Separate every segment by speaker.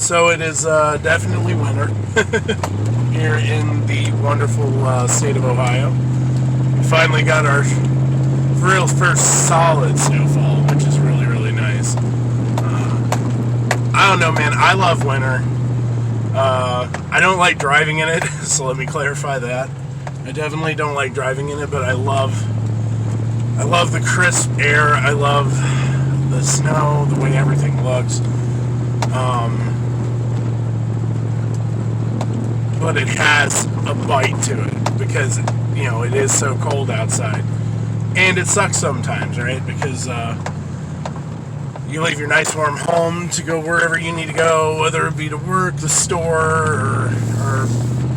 Speaker 1: So it is definitely winter here in the wonderful state of Ohio. We finally got our real first solid snowfall, which is really, really nice. I don't know, man. I love winter. I don't like driving in it, so let me clarify that. I definitely don't like driving in it, but I love the crisp air. I love the snow, the way everything looks. But it has a bite to it because, it is so cold outside. And it sucks sometimes, right? Because you leave your nice warm home to go wherever you need to go, whether it be to work, the store, or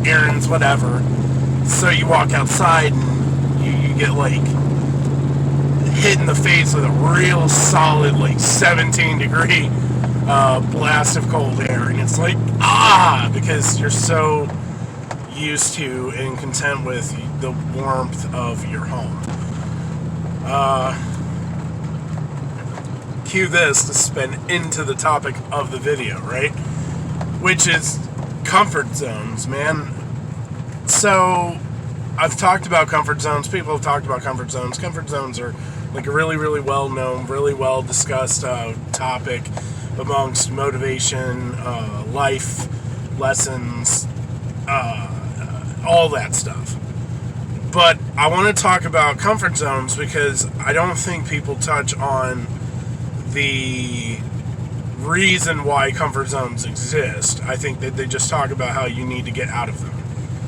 Speaker 1: errands, whatever. So you walk outside and you get hit in the face with a real solid 17 degree blast of cold air, and it's because you're so used to and content with the warmth of your home. Cue this to spin into the topic of the video, right? Which is comfort zones, man. So I've talked about comfort zones. People have talked about comfort zones. Comfort zones are a really, really well-known, really well-discussed topic amongst motivation, life lessons, all that stuff. But I want to talk about comfort zones because I don't think people touch on the reason why comfort zones exist. I think that they just talk about how you need to get out of them.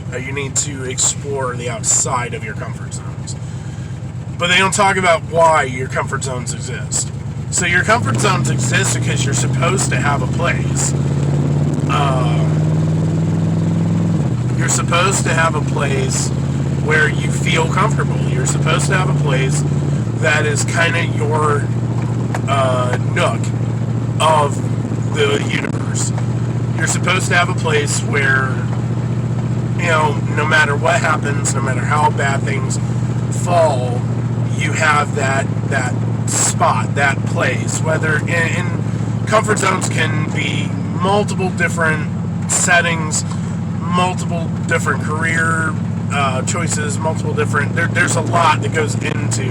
Speaker 1: How you need to explore the outside of your comfort zones. But they don't talk about why your comfort zones exist. So your comfort zones exist because you're supposed to have a place. You're supposed to have a place where you feel comfortable. You're supposed to have a place that is kind of your nook of the universe. You're supposed to have a place where, no matter what happens, no matter how bad things fall, you have that spot, that place. Whether in comfort zones can be multiple different settings, multiple different career choices, multiple different. There's a lot that goes into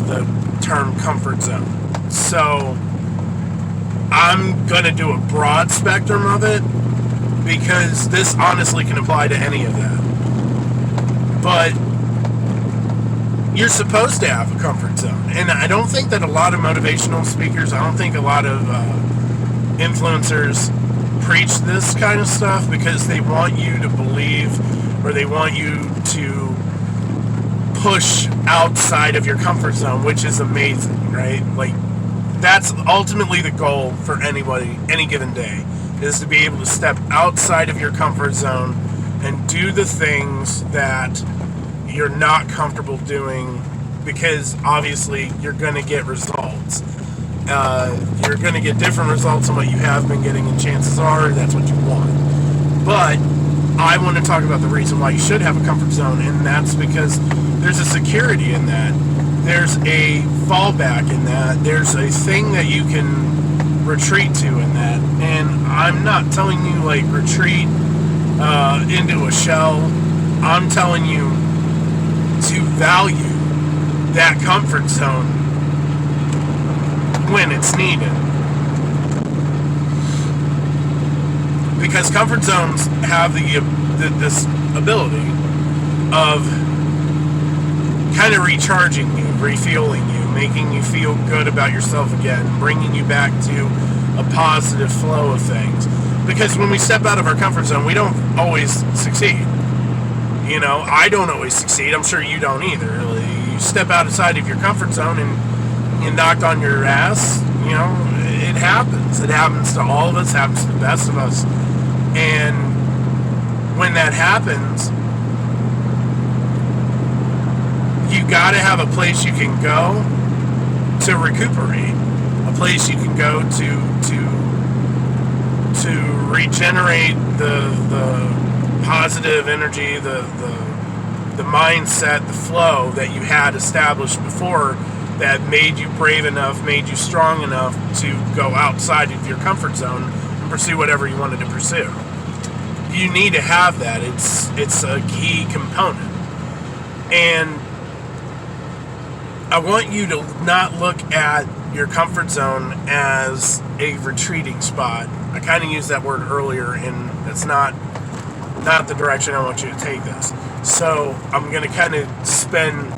Speaker 1: the term comfort zone. So I'm gonna do a broad spectrum of it because this honestly can apply to any of that. But you're supposed to have a comfort zone. And I don't think that a lot of motivational speakers, I don't think a lot of influencers preach this kind of stuff because they want you to believe or they want you to push outside of your comfort zone, which is amazing, right? That's ultimately the goal for anybody, any given day, is to be able to step outside of your comfort zone and do the things that you're not comfortable doing because obviously you're going to get results. You're going to get different results than what you have been getting, and chances are that's what you want. But I want to talk about the reason why you should have a comfort zone, and that's because there's a security in that. There's a fallback in that. There's a thing that you can retreat to in that. And I'm not telling you retreat into a shell. I'm telling you to value that comfort zone when it's needed. Because comfort zones have this ability of kind of recharging you, refueling you, making you feel good about yourself again, bringing you back to a positive flow of things. Because when we step out of our comfort zone, we don't always succeed. I don't always succeed. I'm sure you don't either. You step outside of your comfort zone and you knocked on your ass. It happens. It happens to all of us. It happens to the best of us. And when that happens, you got to have a place you can go to recuperate, a place you can go to regenerate the positive energy, the mindset, the flow that you had established before that made you brave enough, made you strong enough to go outside of your comfort zone and pursue whatever you wanted to pursue. You need to have that. It's a key component. And I want you to not look at your comfort zone as a retreating spot. I kind of used that word earlier, and that's not the direction I want you to take this. So I'm going to kind of spin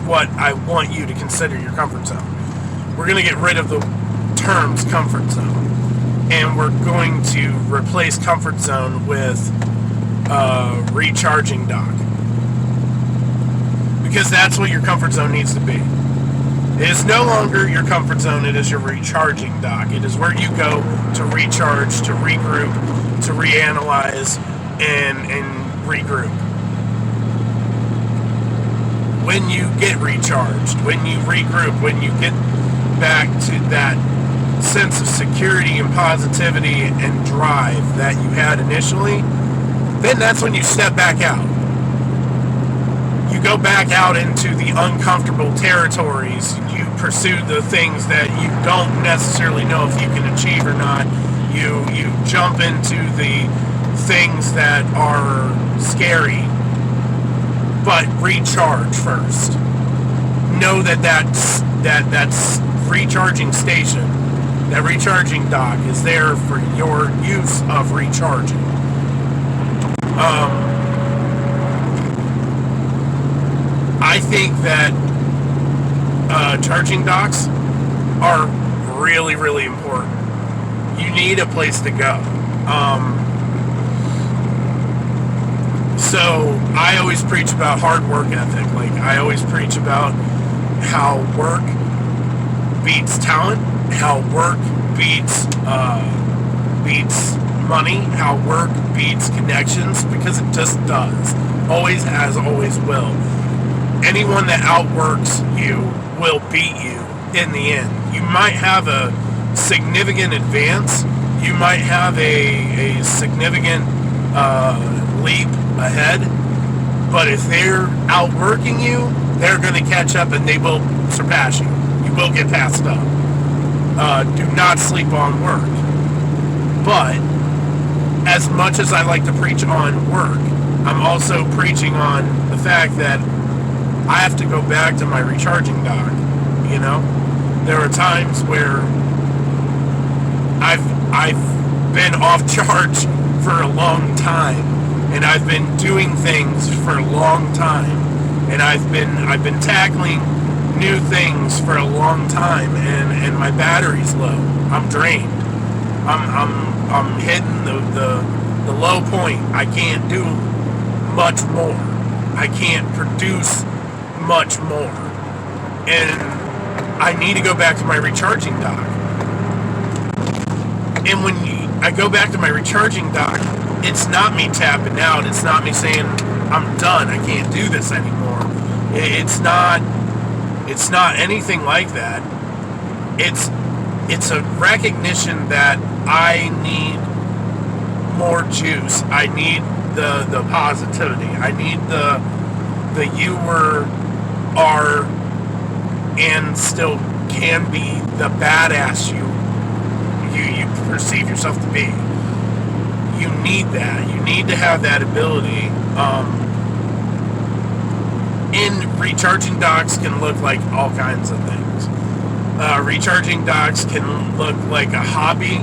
Speaker 1: what I want you to consider your comfort zone. We're going to get rid of the terms comfort zone, and we're going to replace comfort zone with recharging dock, because that's what your comfort zone needs to be. It is no longer your comfort zone, it is your recharging dock. It is where you go to recharge, to regroup, to reanalyze, and regroup. When you get recharged, when you regroup, when you get back to that sense of security and positivity and drive that you had initially, then that's when you step back out. You go back out into the uncomfortable territories. You pursue the things that you don't necessarily know if you can achieve or not. You jump into the things that are scary, but recharge first. Know that's recharging station, that recharging dock is there for your use of recharging. I think that charging docks are really, really important. You need a place to go. So I always preach about hard work ethic. Like, I always preach about how work beats talent, how work beats money, how work beats connections, because it just does. Always has, always will. Anyone that outworks you will beat you in the end. You might have a significant advance. You might have a significant leap ahead. But if they're outworking you, they're going to catch up and they will surpass you. You will get passed up. Do not sleep on work. But as much as I like to preach on work, I'm also preaching on the fact that I have to go back to my recharging dock. You know, there are times where I've been off charge for a long time, and I've been doing things for a long time, and I've been tackling new things for a long time, and my battery's low. I'm drained. I'm hitting the low point. I can't do much more. I can't produce much more, and I need to go back to my recharging dock. And when I go back to my recharging dock, it's not me tapping out. It's not me saying I'm done, I can't do this anymore. It's not anything like that. It's a recognition that I need more juice. I need the positivity. I need the you are and still can be the badass you perceive yourself to be. You need that. You need to have that ability. And recharging docks can look like all kinds of things. Recharging docks can look like a hobby.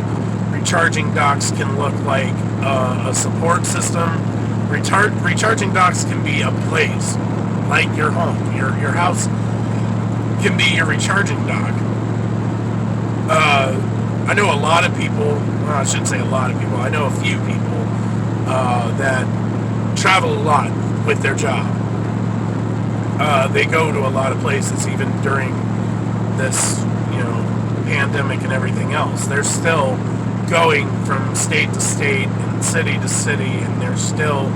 Speaker 1: Recharging docks can look like a support system. Recharging docks can be a place, like your home. Your house can be your recharging dock. I know a lot of people, well, I shouldn't say a lot of people, I know a few people that travel a lot with their job. They go to a lot of places even during this, pandemic and everything else. They're still going from state to state and city to city, and they're still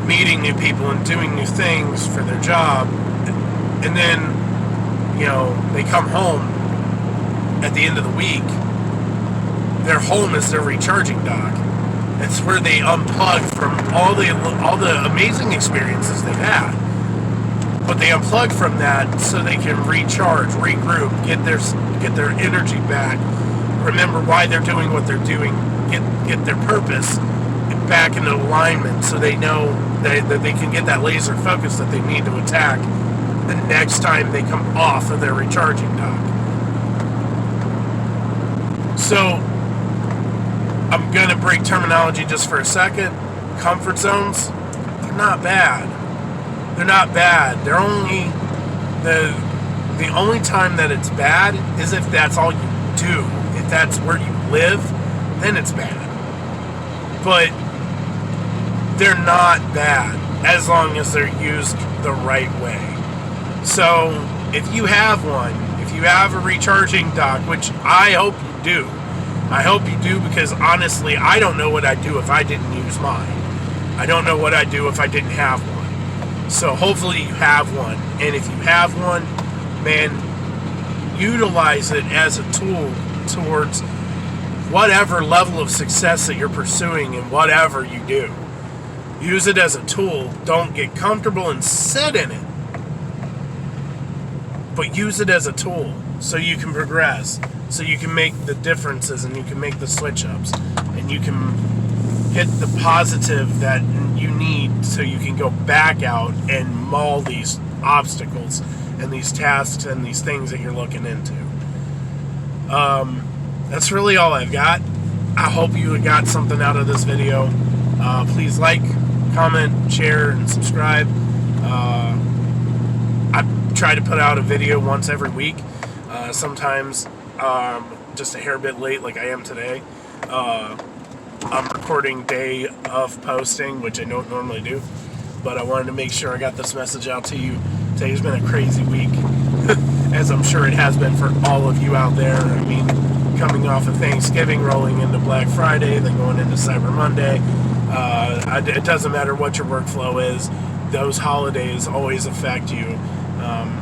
Speaker 1: meeting new people and doing new things for their job. And then, they come home at the end of the week. Their home is their recharging dock. It's where they unplug from all the amazing experiences they've had. But they unplug from that so they can recharge, regroup, get their energy back, remember why they're doing what they're doing, get their purpose back into alignment, so they know that they can get that laser focus that they need to attack the next time they come off of their recharging dock. So I'm gonna break terminology just for a second. Comfort zones, they're not bad. They're not bad. They're only the only time that it's bad is if that's all you do. If that's where you live, then it's bad. But they're not bad as long as they're used the right way. So if you have one, if you have a recharging dock, which I hope you do, because honestly, I don't know what I'd do if I didn't use mine. I don't know what I'd do if I didn't have one. So hopefully you have one. And if you have one, man, utilize it as a tool towards whatever level of success that you're pursuing in whatever you do. Use it as a tool. Don't get comfortable and sit in it. But use it as a tool so you can progress, so you can make the differences and you can make the switch ups and you can hit the positive that you need so you can go back out and maul these obstacles and these tasks and these things that you're looking into. That's really all I've got. I hope you got something out of this video. Please like, comment, share, and subscribe. I try to put out a video once every week. Sometimes just a hair bit late like I am today. I'm recording day of posting, which I don't normally do, but I wanted to make sure I got this message out to you. Today's been a crazy week, as I'm sure it has been for all of you out there. I mean, coming off of Thanksgiving, rolling into Black Friday, then going into Cyber Monday. It doesn't matter what your workflow is, those holidays always affect you.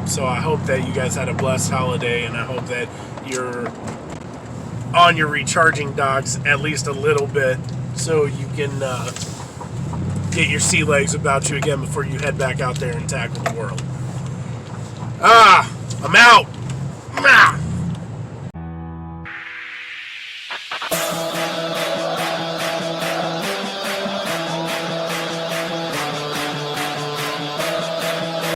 Speaker 1: So I hope that you guys had a blessed holiday, and I hope that you're on your recharging docks at least a little bit so you can get your sea legs about you again before you head back out there and tackle the world. I'm out.